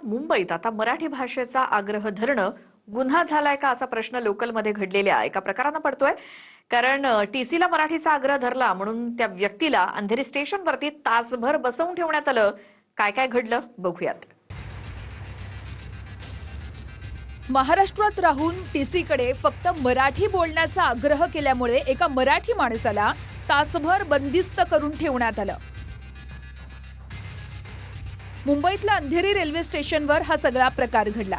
मुंबईत आता मराठी भाषेचा आग्रह धरणं गुन्हा झालाय का असा प्रश्न लोकलमध्ये घडलेल्या एका प्रकारानं पडतोय. कारण टीसीला मराठीचा आग्रह धरला म्हणून त्या व्यक्तीला अंधेरी स्टेशनवरती तासभर बसवून ठेवण्यात आलं. काय काय घडलं बघूयात. महाराष्ट्रात राहून टीसीकडे फक्त मराठी बोलण्याचा आग्रह केल्यामुळे एका मराठी माणसाला तासभर बंदिस्त करून ठेवण्यात आलं. मुंबईतल्या अंधेरी रेल्वे स्टेशनवर हा सगळा प्रकार घडला.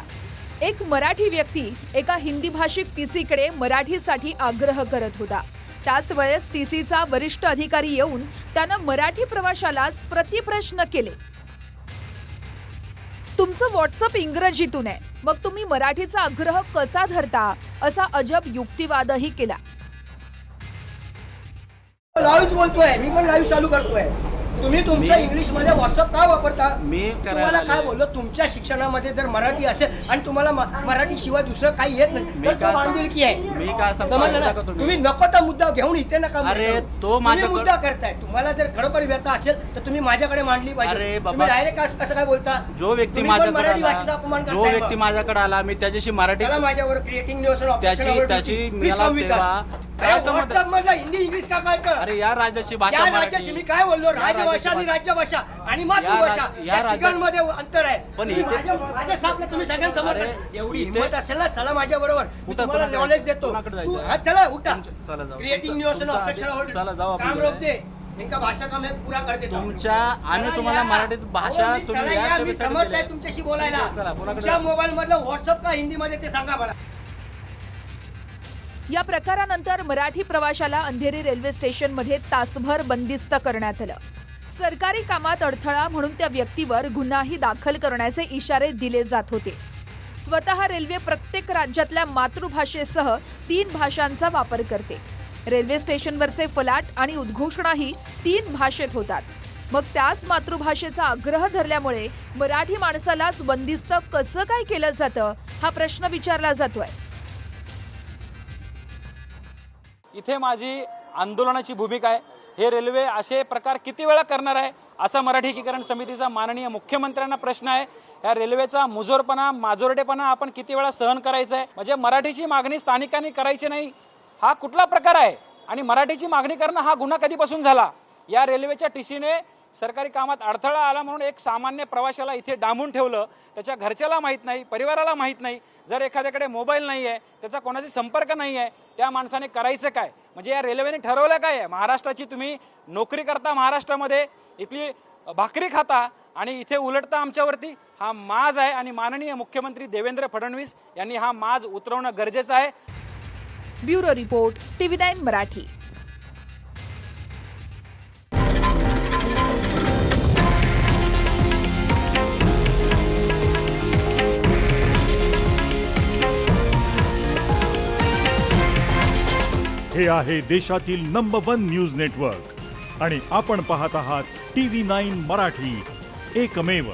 एक मराठी व्यक्ती एका हिंदी भाषिक टीसीकडे मराठीसाठी आग्रह करत होता. त्याच वेळेस टीसीचा वरिष्ठ अधिकारी येऊन त्यानं मराठी प्रवाशालाच प्रतिप्रश्न केले. तुमचं व्हॉट्सअप इंग्रजीतून आहे, मग तुम्ही मराठीचा आग्रह कसा धरता असा अजब युक्तिवादही केला. लाईव्ह बोलतोय मी, पण लाईव्ह चालू करतोय. तुम्ही तुमच्या इंग्लिश मध्ये व्हॉट्सअप का वापरता? तुम्हाला काय बोललो, तुमच्या शिक्षणामध्ये जर मराठी असेल आणि तुम्हाला मराठी शिवाय दुसरं काही येत नाही तर तो बांधिलकी आहे. मी काय समजलं ना? तुम्ही नको तो मुद्दा घेऊन इथे नका. अरे तो तुम्ही मुद्दा करताय. तुम्हाला जर खरोखर व्यथा असेल तर तुम्ही माझ्याकडे मांडली पाहिजे. तुम्ही डायरेक्ट कसं काय बोलता? जो व्यक्ती मराठी भाषेचा अपमान करताय, जो व्यक्ती माझ्याकडे आला मी त्याच्याशी मराठी माझ्यावर क्रिएटिंग न्यूज त्याची मला सेवा व्हॉट्सअप मधला हिंदी इंग्लिश का कळतं? अरे या राज्याची भाषा या राज्याची मी काय बोललो, राजभाषा आणि राज्यभाषा आणि मातृभाषा या राज्यांमध्ये अंतर आहे. पण माझ्या स्टाफला तुम्ही सगळ्यांसमोर एवढी हिंमत असेल ना, चला माझ्या बरोबर, मी तुम्हाला नॉलेज देतो. चला उठा. क्रिएटिंग न्यूज काम रोक दे. इनका भाषा का मैं पूरा कर देता हूं. तुमच्या आणि तुम्हाला मराठीत भाषा तुम्ही या मी समर्थ आहे तुमच्याशी बोलायला. तुमच्या मोबाईल मधलं व्हॉट्सअप का हिंदी मध्ये ते सांगा मला. या प्रकारानंतर मराठी प्रवाशाला अंधेरी रेल्वे स्टेशनमध्ये तासभर बंदिस्त करण्यात आलं. सरकारी कामात अडथळा म्हणून त्या व्यक्तीवर गुन्हाही दाखल करण्याचे इशारे दिले जात होते. स्वतः रेल्वे प्रत्येक राज्यातल्या मातृभाषेसह 3 भाषांचा वापर करते. रेल्वे स्टेशनवरचे फलाट आणि उद्घोषणाही 3 भाषेत होतात. मग त्याच मातृभाषेचा आग्रह धरल्यामुळे मराठी माणसालाच बंदिस्त कसं काय केलं जातं हा प्रश्न विचारला जातोय. इथे माझी आंदोलनाची भूमिका आहे. हे रेल्वे असे प्रकार किती वेळा करणार आहे असा मराठी एकीकरण समितीचा माननीय मुख्यमंत्र्यांना प्रश्न आहे. या रेल्वेचा मुजोरपणा माजोरटेपणा आपण किती वेळा सहन करायचा आहे? म्हणजे मराठीची मागणी स्थानिकांनी करायची नाही हा कुठला प्रकार आहे? आणि मराठीची मागणी करणं हा गुन्हा कधीपासून झाला? या रेल्वेच्या टीसीने सरकारी कामात अडथळा आला म्हणून एक सामान्य प्रवाशाला इथे डांबून ठेवलं. त्याच्या घरच्याला माहीत नाही, परिवाराला माहीत नाही. जर एखाद्याकडे मोबाईल नाही आहे, त्याचा कोणाशी संपर्क नाही आहे, त्या माणसाने करायचं काय? म्हणजे या रेल्वेने ठरवलं काय आहे? महाराष्ट्राची तुम्ही नोकरी करता, महाराष्ट्रामध्ये इथली भाकरी खाता आणि इथे उलटता आमच्यावरती. हा माज आहे आणि माननीय मुख्यमंत्री देवेंद्र फडणवीस यांनी हा माज उतरवणं गरजेचं आहे. Bureau report TV9 Marathi. हे आहे देशातील नंबर 1 न्यूज नेटवर्क आणि आपण पाहत आहात TV9 मराठी, एकमेव.